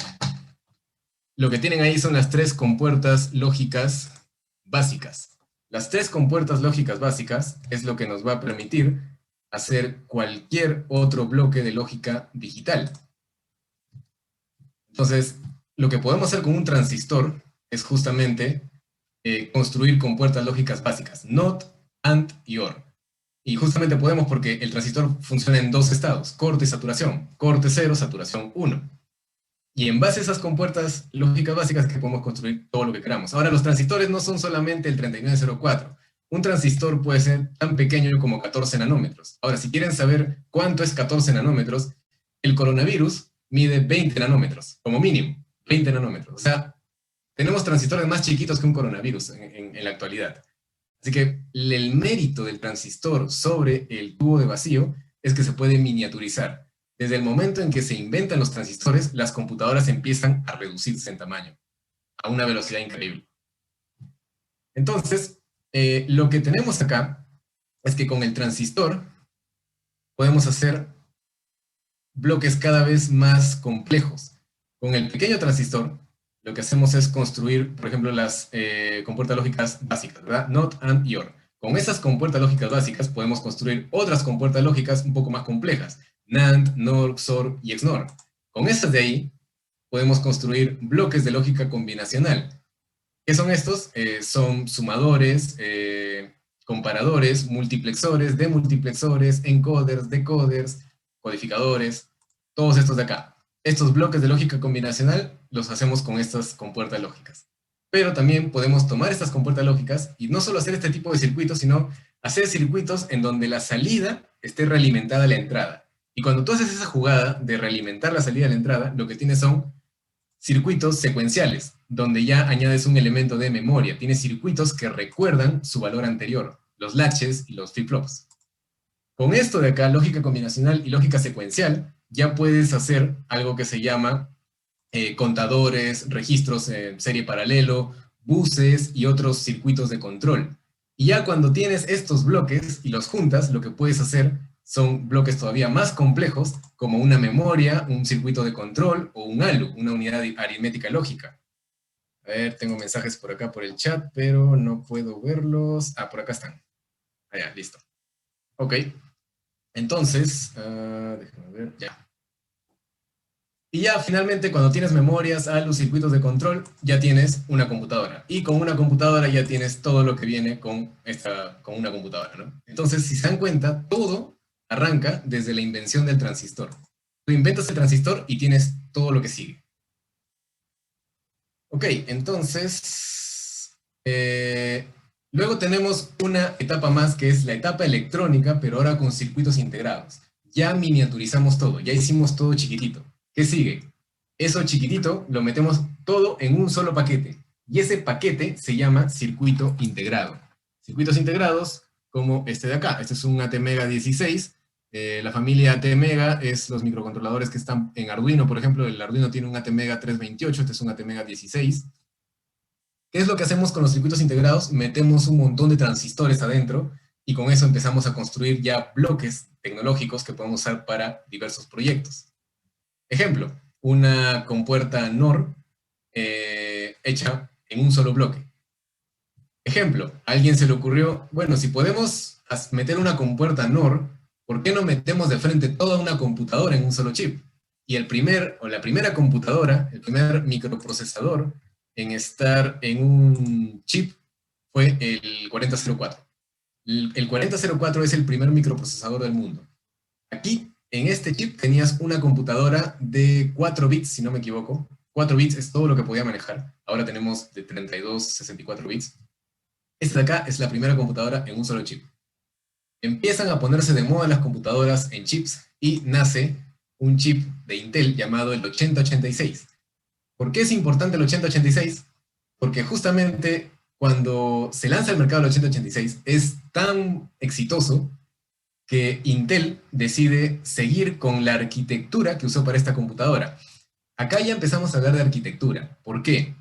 lo que tienen ahí son las tres compuertas lógicas básicas. Las tres compuertas lógicas básicas es lo que nos va a permitir hacer cualquier otro bloque de lógica digital. Entonces, lo que podemos hacer con un transistor es justamente construir compuertas lógicas básicas, NOT, AND y OR. Y justamente podemos porque el transistor funciona en dos estados, corte y saturación. Corte 0, saturación 1. Y en base a esas compuertas lógicas básicas que podemos construir todo lo que queramos. Ahora, los transistores no son solamente el 3904. Un transistor puede ser tan pequeño como 14 nanómetros. Ahora, si quieren saber cuánto es 14 nanómetros, el coronavirus mide 20 nanómetros, como mínimo, 20 nanómetros. O sea, tenemos transistores más chiquitos que un coronavirus en la actualidad. Así que el mérito del transistor sobre el tubo de vacío es que se puede miniaturizar. Desde el momento en que se inventan los transistores, las computadoras empiezan a reducirse en tamaño a una velocidad increíble. Entonces, lo que tenemos acá es que con el transistor podemos hacer bloques cada vez más complejos. Con el pequeño transistor, lo que hacemos es construir, por ejemplo, las compuertas lógicas básicas, ¿verdad? NOT, AND y OR. Con esas compuertas lógicas básicas podemos construir otras compuertas lógicas un poco más complejas, NAND, NOR, XOR y XNOR. Con esas de ahí podemos construir bloques de lógica combinacional. ¿Qué son estos? Son sumadores, comparadores, multiplexores, demultiplexores, encoders, decoders, codificadores, todos estos de acá. Estos bloques de lógica combinacional los hacemos con estas compuertas lógicas. Pero también podemos tomar estas compuertas lógicas y no solo hacer este tipo de circuitos, sino hacer circuitos en donde la salida esté realimentada a la entrada. Y cuando tú haces esa jugada de realimentar la salida a la entrada, lo que tienes son circuitos secuenciales, donde ya añades un elemento de memoria. Tienes circuitos que recuerdan su valor anterior, los latches y los flip-flops. Con esto de acá, lógica combinacional y lógica secuencial, ya puedes hacer algo que se llama contadores, registros en serie paralelo, buses y otros circuitos de control. Y ya cuando tienes estos bloques y los juntas, lo que puedes hacer son bloques todavía más complejos, como una memoria, un circuito de control o un ALU, una unidad aritmética lógica. A ver, tengo mensajes por acá por el chat, pero no puedo verlos. Por acá están. Ya, listo. Ok. Entonces, déjame ver, ya. Y ya finalmente cuando tienes memorias, ALU, circuitos de control, ya tienes una computadora. Y con una computadora ya tienes todo lo que viene con una computadora, ¿no? Entonces, si se dan cuenta, todo arranca desde la invención del transistor. Tú inventas el transistor y tienes todo lo que sigue. Ok, entonces, luego tenemos una etapa más que es la etapa electrónica, pero ahora con circuitos integrados. Ya miniaturizamos todo, ya hicimos todo chiquitito. ¿Qué sigue? Eso chiquitito lo metemos todo en un solo paquete. Y ese paquete se llama circuito integrado. Circuitos integrados como este de acá. Este es un ATmega 16. La familia ATmega es los microcontroladores que están en Arduino. Por ejemplo, el Arduino tiene un ATmega 328. Este es un ATmega 16. ¿Qué es lo que hacemos con los circuitos integrados? Metemos un montón de transistores adentro y con eso empezamos a construir ya bloques tecnológicos que podemos usar para diversos proyectos. Ejemplo, una compuerta NOR hecha en un solo bloque. Ejemplo, a alguien se le ocurrió, bueno, si podemos meter una compuerta NOR, ¿por qué no metemos de frente toda una computadora en un solo chip? Y la primera computadora, el primer microprocesador en estar en un chip fue el 4004. El 4004 es el primer microprocesador del mundo. Aquí, en este chip, tenías una computadora de 4 bits, si no me equivoco. 4 bits es todo lo que podía manejar. Ahora tenemos de 32, 64 bits. Esta de acá es la primera computadora en un solo chip. Empiezan a ponerse de moda las computadoras en chips y nace un chip de Intel llamado el 8086. ¿Por qué es importante el 8086? Porque justamente cuando se lanza al mercado el 8086 es tan exitoso que Intel decide seguir con la arquitectura que usó para esta computadora. Acá ya empezamos a hablar de arquitectura. ¿Por qué?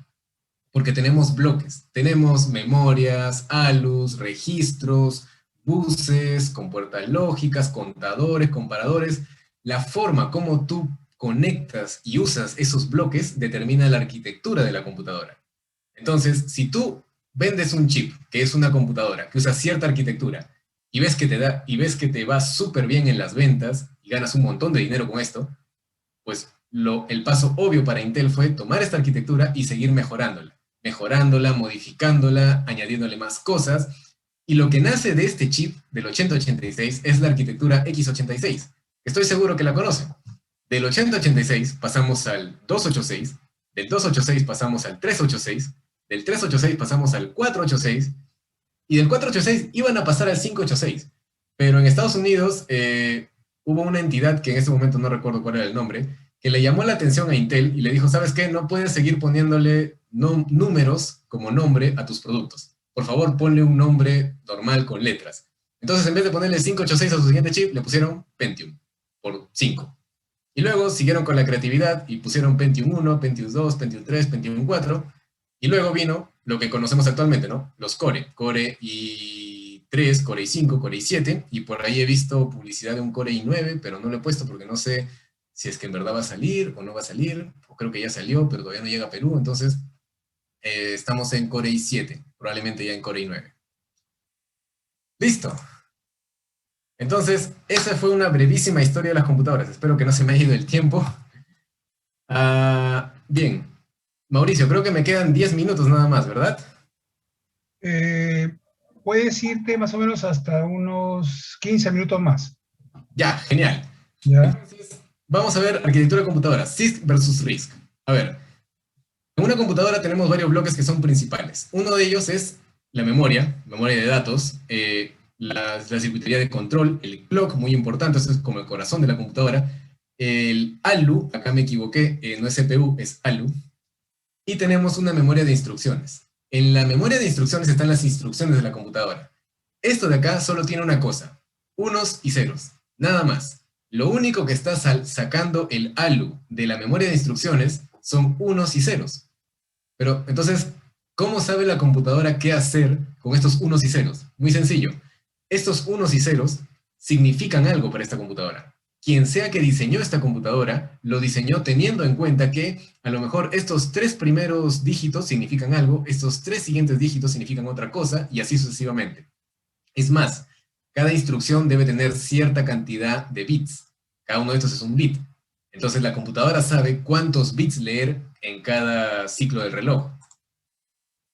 Porque tenemos bloques, tenemos memorias, ALUs, registros, buses, con puertas lógicas, contadores, comparadores. La forma como tú conectas y usas esos bloques determina la arquitectura de la computadora. Entonces, si tú vendes un chip, que es una computadora, que usa cierta arquitectura, y ves que te va súper bien en las ventas y ganas un montón de dinero con esto, pues el paso obvio para Intel fue tomar esta arquitectura y seguir mejorándola, modificándola, añadiéndole más cosas. Y lo que nace de este chip, del 8086, es la arquitectura x86. Estoy seguro que la conocen. Del 8086 pasamos al 286, del 286 pasamos al 386, del 386 pasamos al 486, y del 486 iban a pasar al 586. Pero en Estados Unidos hubo una entidad, que en este momento no recuerdo cuál era el nombre, que le llamó la atención a Intel y le dijo, ¿sabes qué? No puedes seguir poniéndole números como nombre a tus productos. Por favor, ponle un nombre normal con letras. Entonces, en vez de ponerle 586 a su siguiente chip, le pusieron Pentium, por 5. Y luego siguieron con la creatividad y pusieron Pentium 1, Pentium 2, Pentium 3, Pentium 4. Y luego vino lo que conocemos actualmente, ¿no? Los Core. Core i3, Core i5, Core i7. Y por ahí he visto publicidad de un Core i9, pero no lo he puesto porque no sé si es que en verdad va a salir o no va a salir. O creo que ya salió, pero todavía no llega a Perú. Entonces, estamos en Core i7. Probablemente ya en Core i9. ¡Listo! Entonces, esa fue una brevísima historia de las computadoras. Espero que no se me haya ido el tiempo. Bien. Mauricio, creo que me quedan 10 minutos nada más, ¿verdad? Puedes irte más o menos hasta unos 15 minutos más. Ya, genial. ¿Ya? Entonces, vamos a ver arquitectura de computadoras, CISC versus RISC. A ver, en una computadora tenemos varios bloques que son principales. Uno de ellos es la memoria de datos, la circuitería de control, el clock, muy importante, eso es como el corazón de la computadora. El ALU, acá me equivoqué, no es CPU, es ALU. Y tenemos una memoria de instrucciones. En la memoria de instrucciones están las instrucciones de la computadora. Esto de acá solo tiene una cosa, unos y ceros, nada más. Lo único que está sacando el ALU de la memoria de instrucciones son unos y ceros. Pero entonces, ¿cómo sabe la computadora qué hacer con estos unos y ceros? Muy sencillo. Estos unos y ceros significan algo para esta computadora. Quien sea que diseñó esta computadora, lo diseñó teniendo en cuenta que a lo mejor estos 3 primeros dígitos significan algo, estos 3 siguientes dígitos significan otra cosa, y así sucesivamente. Es más, cada instrucción debe tener cierta cantidad de bits. Cada uno de estos es un bit. Entonces la computadora sabe cuántos bits leer en cada ciclo del reloj.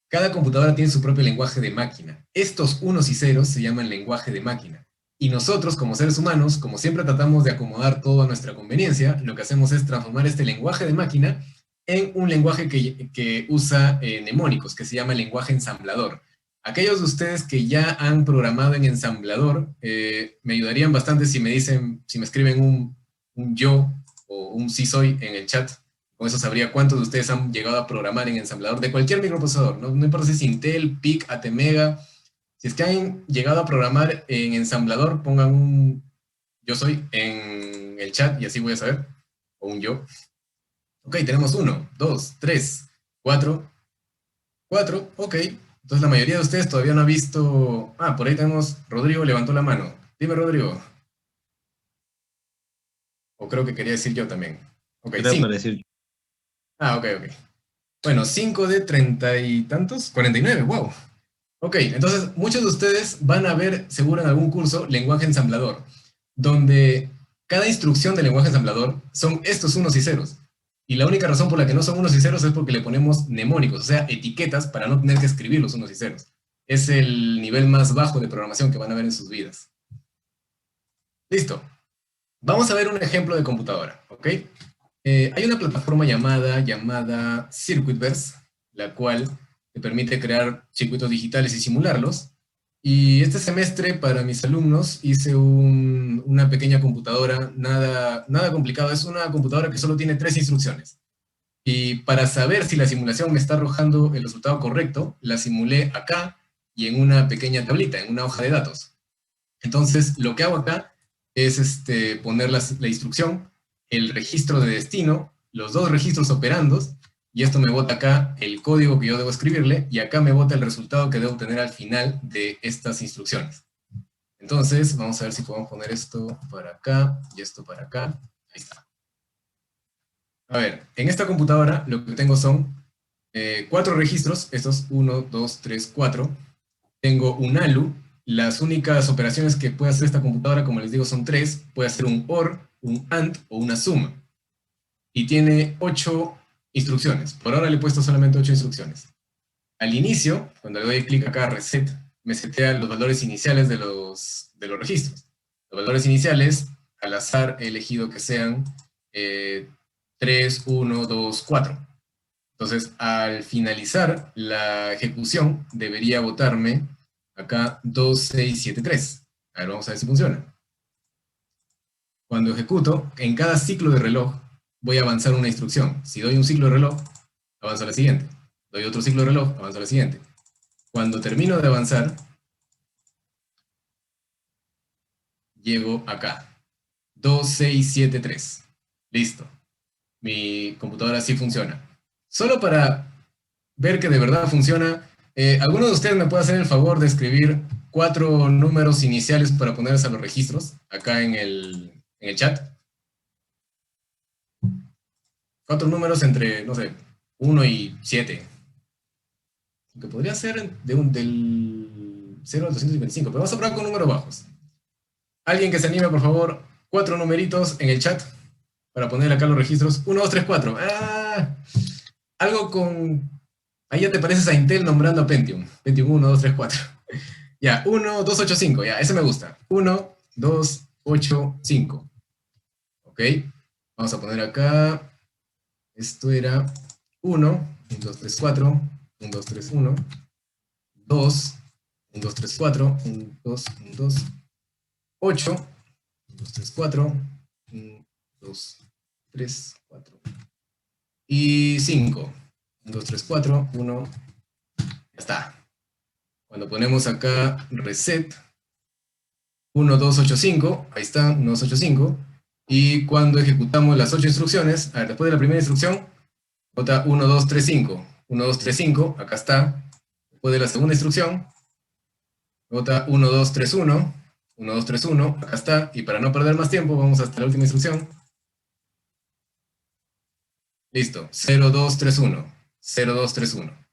Cada computadora tiene su propio lenguaje de máquina. Estos unos y ceros se llaman lenguaje de máquina. Y nosotros, como seres humanos, como siempre tratamos de acomodar todo a nuestra conveniencia, lo que hacemos es transformar este lenguaje de máquina en un lenguaje que usa mnemónicos, que se llama lenguaje ensamblador. Aquellos de ustedes que ya han programado en ensamblador, me ayudarían bastante si me dicen, si me escriben un yo o un sí soy en el chat. Con eso sabría cuántos de ustedes han llegado a programar en ensamblador de cualquier microprocesador. No importa si es Intel, PIC, ATmega. Si es que han llegado a programar en ensamblador, pongan un yo soy en el chat y así voy a saber. O un yo. Ok, tenemos 1, 2, 3, 4. 4, ok. Entonces la mayoría de ustedes todavía no ha visto... por ahí tenemos... Rodrigo levantó la mano. Dime, Rodrigo. O creo que quería decir yo también. Ok, Era 5. para decir, Ok. Bueno, 5 de 30 y tantos. 49, wow. Ok, entonces muchos de ustedes van a ver seguro en algún curso lenguaje ensamblador, donde cada instrucción del lenguaje ensamblador son estos unos y ceros. Y la única razón por la que no son unos y ceros es porque le ponemos mnemónicos, o sea, etiquetas para no tener que escribir los unos y ceros. Es el nivel más bajo de programación que van a ver en sus vidas. Listo. Vamos a ver un ejemplo de computadora, ¿ok? Hay una plataforma llamada Circuitverse, la cual te permite crear circuitos digitales y simularlos. Y este semestre, para mis alumnos, hice una pequeña computadora, nada complicado. Es una computadora que solo tiene 3 instrucciones. Y para saber si la simulación me está arrojando el resultado correcto, la simulé acá y en una pequeña tablita, en una hoja de datos. Entonces, lo que hago acá es poner la instrucción, el registro de destino, los 2 registros operandos, y esto me bota acá el código que yo debo escribirle, y acá me bota el resultado que debo obtener al final de estas instrucciones. Entonces, vamos a ver si podemos poner esto para acá, y esto para acá. Ahí está. A ver, en esta computadora lo que tengo son 4 registros, estos 1, 2, 3, 4. Tengo un ALU. Las únicas operaciones que puede hacer esta computadora, como les digo, son 3. Puede hacer un OR, un AND o una suma. Y tiene 8 instrucciones. Por ahora le he puesto solamente 8 instrucciones. Al inicio, cuando le doy clic acá a Reset, me setea los valores iniciales de los registros. Los valores iniciales, al azar, he elegido que sean 3, 1, 2, 4. Entonces, al finalizar la ejecución, debería botarme acá 2, 6, 7, 3. A ver, vamos a ver si funciona. Cuando ejecuto, en cada ciclo de reloj, voy a avanzar una instrucción. Si doy un ciclo de reloj, avanzo a la siguiente. Doy otro ciclo de reloj, avanzo a la siguiente. Cuando termino de avanzar, llego acá. 2, 6, 7, 3. Listo. Mi computadora sí funciona. Solo para ver que de verdad funciona, ¿alguno de ustedes me puede hacer el favor de escribir 4 números iniciales para ponerlos a los registros acá en el chat? 4 números entre, no sé, 1 y 7. Que podría ser del 0 al 255, pero vamos a probar con números bajos. Alguien que se anime, por favor, 4 numeritos en el chat para poner acá los registros. 1, 2, 3, 4. ¡Ah! Algo con... Ahí ya te pareces a Intel nombrando a Pentium. Pentium 1, 2, 3, 4. Ya, 1, 2, 8, 5. Ya, ese me gusta. 1, 2, 8, 5. Ok. Vamos a poner acá. Esto era 1, 1, 2, 3, 4. 1, 2, 3, 1. 2, 1, 2, 3, 4. 1, 2, 1, 2. 8. 1, 2, 3, 4. 1, 2, 3, 4. Y 5. 1, 2, 3, 4. 1. Ya está. Cuando ponemos acá reset, 1, 2, 8, 5, ahí está, 1, 2, 8, 5, y cuando ejecutamos las 8 instrucciones, a ver, después de la primera instrucción, bota 1, 2, 3, 5, 1, 2, 3, 5, acá está. Después de la segunda instrucción, bota 1, 2, 3, 1, 1, 2, 3, 1, acá está, y para no perder más tiempo, vamos hasta la última instrucción. Listo, 0, 2, 3, 1, 0, 2, 3, 1,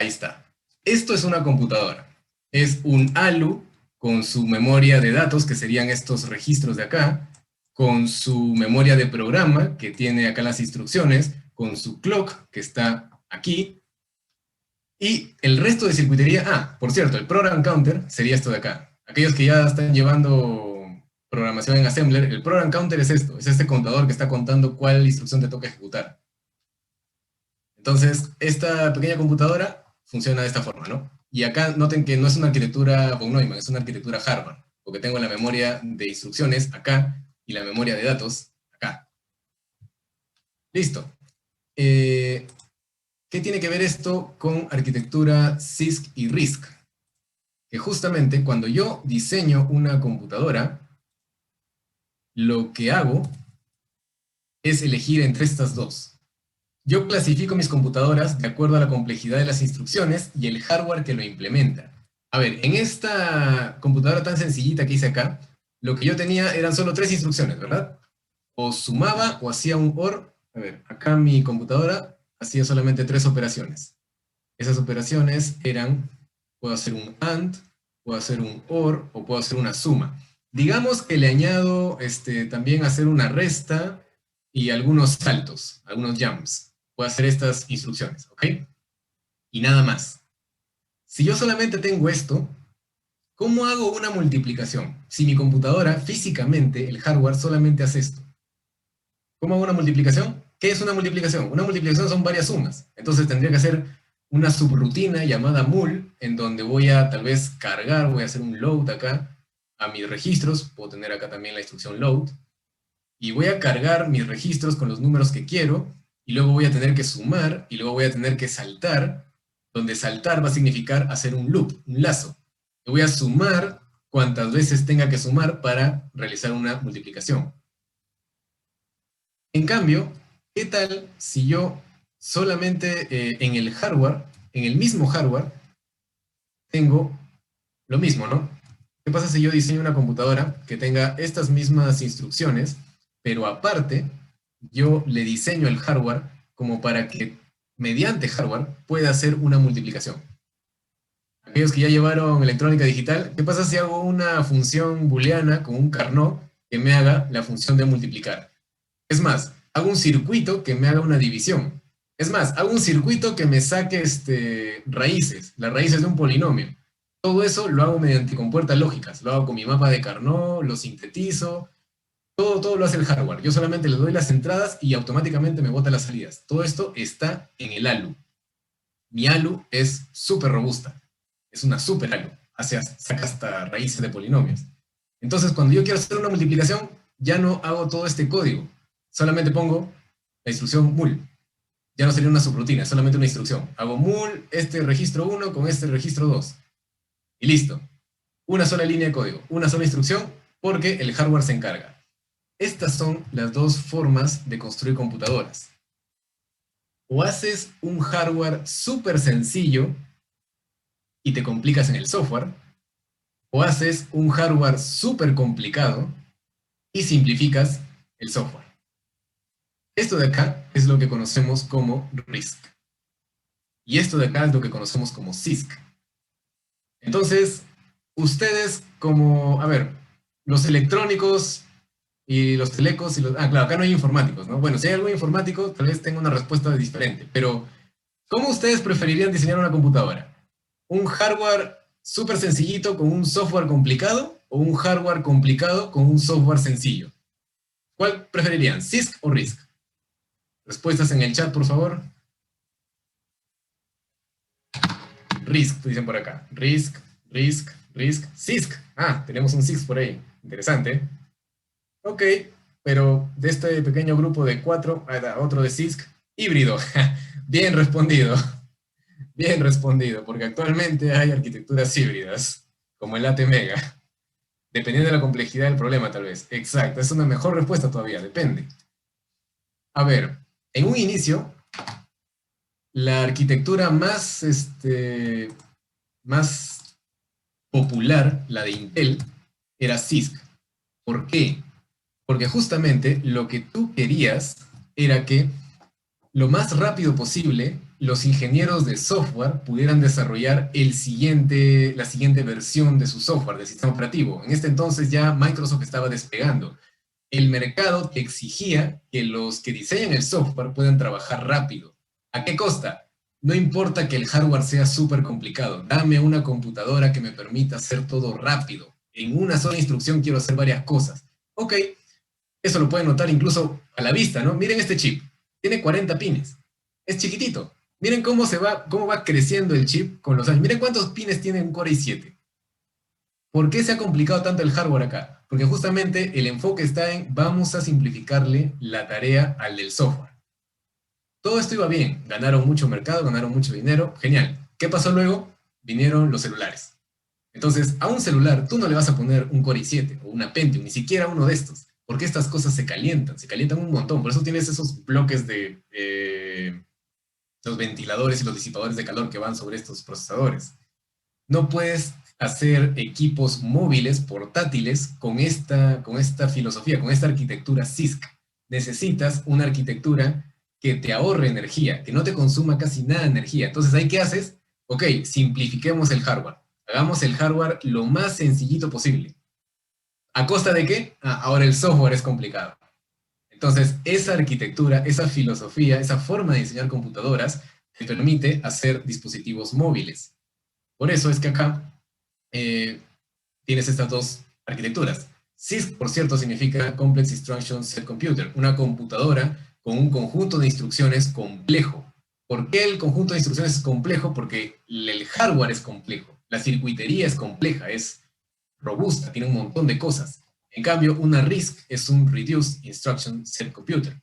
ahí está. Esto es una computadora, es un ALU con su memoria de datos, que serían estos registros de acá, con su memoria de programa, que tiene acá las instrucciones, con su clock, que está aquí, y el resto de circuitería. Por cierto, el program counter sería esto de acá. Aquellos que ya están llevando programación en Assembler, el program counter es esto, es este contador que está contando cuál instrucción te toca ejecutar. Entonces, esta pequeña computadora funciona de esta forma, ¿no? Y acá noten que no es una arquitectura von Neumann, es una arquitectura Harvard, porque tengo la memoria de instrucciones acá y la memoria de datos acá. Listo. ¿Qué tiene que ver esto con arquitectura CISC y RISC? Que justamente cuando yo diseño una computadora, lo que hago es elegir entre estas dos. Yo clasifico mis computadoras de acuerdo a la complejidad de las instrucciones y el hardware que lo implementa. A ver, en esta computadora tan sencillita que hice acá, lo que yo tenía eran solo 3 instrucciones, ¿verdad? O sumaba o hacía un OR. A ver, acá mi computadora hacía solamente 3 operaciones. Esas operaciones eran, puedo hacer un AND, puedo hacer un OR o puedo hacer una suma. Digamos que le añado también hacer una resta y algunos saltos, algunos jumps. Puedo hacer estas instrucciones, ¿ok? Y nada más. Si yo solamente tengo esto, ¿cómo hago una multiplicación? Si mi computadora, físicamente, el hardware solamente hace esto. ¿Cómo hago una multiplicación? ¿Qué es una multiplicación? Una multiplicación son varias sumas. Entonces tendría que hacer una subrutina llamada mul, en donde voy a tal vez cargar, voy a hacer un load acá a mis registros. Puedo tener acá también la instrucción load. Y voy a cargar mis registros con los números que quiero, y luego voy a tener que sumar, y luego voy a tener que saltar, donde saltar va a significar hacer un loop, un lazo. Y voy a sumar cuantas veces tenga que sumar para realizar una multiplicación. En cambio, ¿qué tal si yo solamente en el hardware, en el mismo hardware, tengo lo mismo, ¿no? ¿Qué pasa si yo diseño una computadora que tenga estas mismas instrucciones, pero aparte yo le diseño el hardware como para que mediante hardware pueda hacer una multiplicación? Aquellos que ya llevaron electrónica digital, ¿qué pasa si hago una función booleana con un Carnot que me haga la función de multiplicar? Es más, hago un circuito que me haga una división. Es más, hago un circuito que me saque raíces, las raíces de un polinomio. Todo eso lo hago mediante compuertas lógicas. Lo hago con mi mapa de Carnot, lo sintetizo. Todo lo hace el hardware. Yo solamente le doy las entradas y automáticamente me bota las salidas. Todo esto está en el ALU. Mi ALU es súper robusta. Es una súper ALU. Saca hasta raíces de polinomios. Entonces, cuando yo quiero hacer una multiplicación, ya no hago todo este código. Solamente pongo la instrucción mul. Ya no sería una subrutina, es solamente una instrucción. Hago mul este registro 1 con este registro 2. Y listo. Una sola línea de código, una sola instrucción, porque el hardware se encarga. Estas son las dos formas de construir computadoras. O haces un hardware súper sencillo y te complicas en el software, o haces un hardware súper complicado y simplificas el software. Esto de acá es lo que conocemos como RISC. Y esto de acá es lo que conocemos como CISC. Entonces, ustedes como, a ver, los electrónicos y los telecos y los... Ah, claro, acá no hay informáticos, ¿no? Bueno, si hay algún informático, tal vez tenga una respuesta diferente, pero ¿cómo ustedes preferirían diseñar una computadora? ¿Un hardware súper sencillito con un software complicado o un hardware complicado con un software sencillo? ¿Cuál preferirían, CISC o RISC? Respuestas en el chat, por favor. RISC, dicen por acá. RISC, RISC, RISC, CISC. Ah, tenemos un CISC por ahí. Interesante. Ok, pero de este pequeño grupo de 4, otro de CISC, híbrido. Bien respondido. Bien respondido, porque actualmente hay arquitecturas híbridas, como el ATmega. Dependiendo de la complejidad del problema, tal vez. Exacto, es una mejor respuesta todavía, depende. A ver, en un inicio, la arquitectura más popular, la de Intel, era CISC. ¿Por qué? Porque justamente lo que tú querías era que lo más rápido posible los ingenieros de software pudieran desarrollar la siguiente versión de su software, del sistema operativo. En este entonces ya Microsoft estaba despegando. El mercado te exigía que los que diseñan el software puedan trabajar rápido. ¿A qué costa? No importa que el hardware sea súper complicado. Dame una computadora que me permita hacer todo rápido. En una sola instrucción quiero hacer varias cosas. Ok, eso lo pueden notar incluso a la vista, ¿no? Miren este chip. Tiene 40 pines. Es chiquitito. Miren cómo va creciendo el chip con los años. Miren cuántos pines tiene un Core i7. ¿Por qué se ha complicado tanto el hardware acá? Porque justamente el enfoque está en vamos a simplificarle la tarea al del software. Todo esto iba bien. Ganaron mucho mercado, ganaron mucho dinero. Genial. ¿Qué pasó luego? Vinieron los celulares. Entonces, a un celular tú no le vas a poner un Core i7 o una Pentium, ni siquiera uno de estos. Porque estas cosas se calientan un montón. Por eso tienes esos bloques de los ventiladores y los disipadores de calor que van sobre estos procesadores. No puedes hacer equipos móviles, portátiles, con esta filosofía, con esta arquitectura CISC. Necesitas una arquitectura que te ahorre energía, que no te consuma casi nada de energía. Entonces, ¿ahí qué haces? Ok, simplifiquemos el hardware. Hagamos el hardware lo más sencillito posible. ¿A costa de qué? Ahora el software es complicado. Entonces, esa arquitectura, esa filosofía, esa forma de diseñar computadoras te permite hacer dispositivos móviles. Por eso es que acá tienes estas dos arquitecturas. CISC, por cierto, significa Complex Instruction Set Computer, una computadora con un conjunto de instrucciones complejo. ¿Por qué el conjunto de instrucciones es complejo? Porque el hardware es complejo, la circuitería es compleja, es robusta, tiene un montón de cosas. En cambio, una RISC es un Reduced Instruction Set Computer.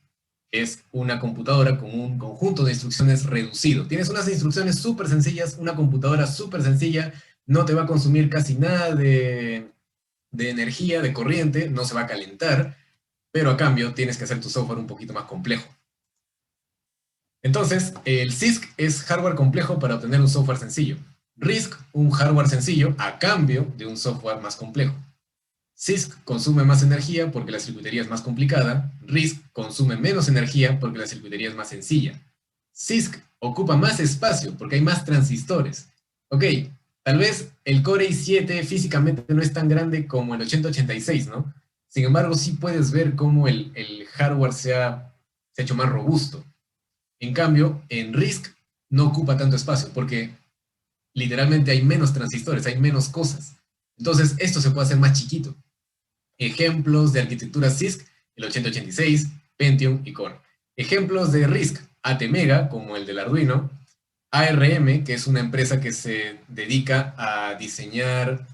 Es una computadora con un conjunto de instrucciones reducido. Tienes unas instrucciones súper sencillas, una computadora súper sencilla, no te va a consumir casi nada de energía, de corriente, no se va a calentar, pero a cambio tienes que hacer tu software un poquito más complejo. Entonces, el CISC es hardware complejo para obtener un software sencillo. RISC, un hardware sencillo a cambio de un software más complejo. CISC consume más energía porque la circuitería es más complicada. RISC consume menos energía porque la circuitería es más sencilla. CISC ocupa más espacio porque hay más transistores. Ok, tal vez el Core i7 físicamente no es tan grande como el 8086, ¿no? Sin embargo, sí puedes ver cómo el hardware se ha hecho más robusto. En cambio, en RISC no ocupa tanto espacio porque literalmente hay menos transistores, hay menos cosas. Entonces, esto se puede hacer más chiquito. Ejemplos de arquitectura CISC, el 8086, Pentium y Core. Ejemplos de RISC, ATmega, como el del Arduino, ARM, que es una empresa que se dedica a diseñar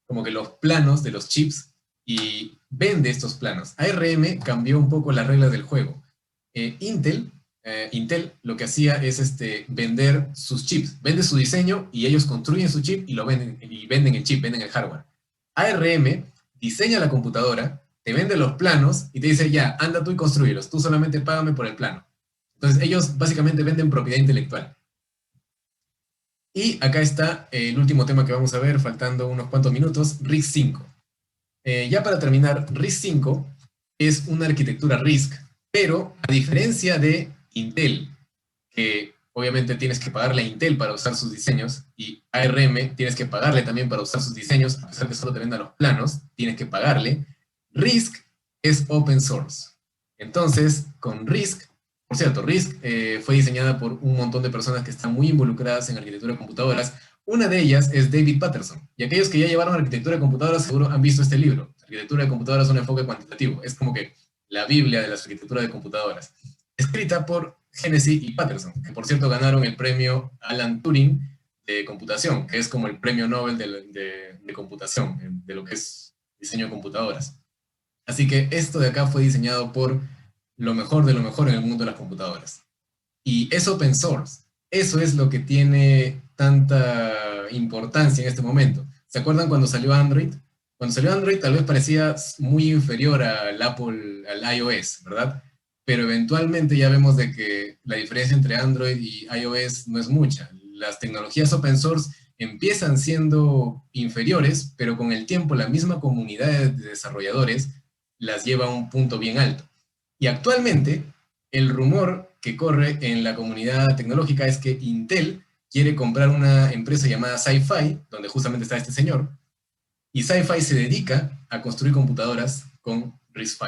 como que los planos de los chips y vende estos planos. ARM cambió un poco las reglas del juego. Intel lo que hacía es vender sus chips, vende su diseño y ellos construyen su chip y lo venden, y venden el chip, venden el hardware. ARM diseña la computadora, te vende los planos y te dice, ya, anda tú y construyelos, tú solamente págame por el plano. Entonces ellos básicamente venden propiedad intelectual. Y acá está el último tema que vamos a ver, faltando unos cuantos minutos, RISC-V. Ya para terminar, RISC-V es una arquitectura RISC, pero a diferencia de Intel, que obviamente tienes que pagarle a Intel para usar sus diseños, y ARM tienes que pagarle también para usar sus diseños, a pesar que solo te vendan los planos, tienes que pagarle. RISC es open source. Entonces, con RISC, por cierto, RISC fue diseñada por un montón de personas que están muy involucradas en arquitectura de computadoras. Una de ellas es David Patterson. Y aquellos que ya llevaron arquitectura de computadoras seguro han visto este libro. Arquitectura de computadoras, un enfoque cuantitativo. Es como que la Biblia de la arquitectura de computadoras. Escrita por Hennessy y Patterson, que por cierto ganaron el premio Alan Turing de computación, que es como el premio Nobel de computación, de lo que es diseño de computadoras. Así que esto de acá fue diseñado por lo mejor de lo mejor en el mundo de las computadoras. Y es open source. Eso es lo que tiene tanta importancia en este momento. ¿Se acuerdan cuando salió Android? Cuando salió Android tal vez parecía muy inferior al al iOS, ¿verdad? Pero eventualmente ya vemos de que la diferencia entre Android y iOS no es mucha. Las tecnologías open source empiezan siendo inferiores, pero con el tiempo la misma comunidad de desarrolladores las lleva a un punto bien alto. Y actualmente, el rumor que corre en la comunidad tecnológica es que Intel quiere comprar una empresa llamada Sci-Fi, donde justamente está este señor, y Sci-Fi se dedica a construir computadoras con RISC-V.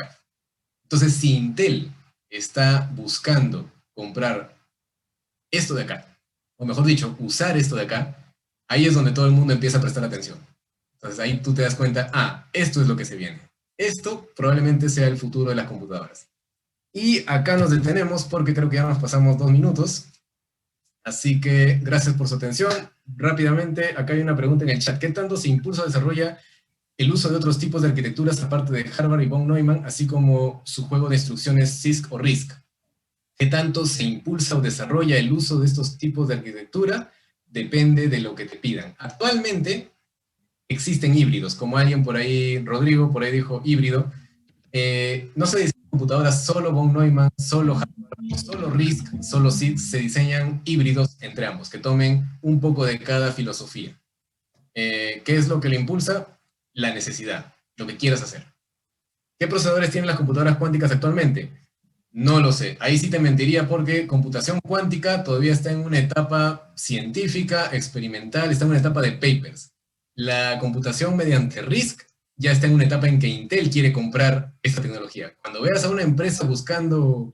Entonces, si Intel está buscando comprar esto de acá, o mejor dicho, usar esto de acá, ahí es donde todo el mundo empieza a prestar atención. Entonces ahí tú te das cuenta, esto es lo que se viene. Esto probablemente sea el futuro de las computadoras. Y acá nos detenemos porque creo que ya nos pasamos 2 minutos. Así que gracias por su atención. Rápidamente, acá hay una pregunta en el chat. ¿Qué tanto se impulsa o desarrolla el uso de otros tipos de arquitecturas aparte de Harvard y von Neumann, así como su juego de instrucciones CISC o RISC? ¿Qué tanto se impulsa o desarrolla el uso de estos tipos de arquitectura? Depende de lo que te pidan. Actualmente existen híbridos, como alguien por ahí, Rodrigo, por ahí dijo híbrido. No se diseñan computadoras solo von Neumann, solo Harvard, solo RISC, solo CISC, se diseñan híbridos entre ambos, que tomen un poco de cada filosofía. ¿Qué es lo que le impulsa? La necesidad, lo que quieras hacer. ¿Qué procesadores tienen las computadoras cuánticas actualmente? No lo sé. Ahí sí te mentiría porque computación cuántica todavía está en una etapa científica, experimental, está en una etapa de papers. La computación mediante RISC ya está en una etapa en que Intel quiere comprar esta tecnología. Cuando veas a una empresa buscando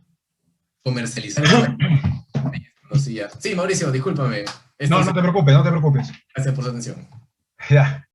comercializar esta tecnología... Sí, Mauricio, discúlpame. Esto No, es- no te preocupes, no te preocupes. Gracias por su atención. Ya.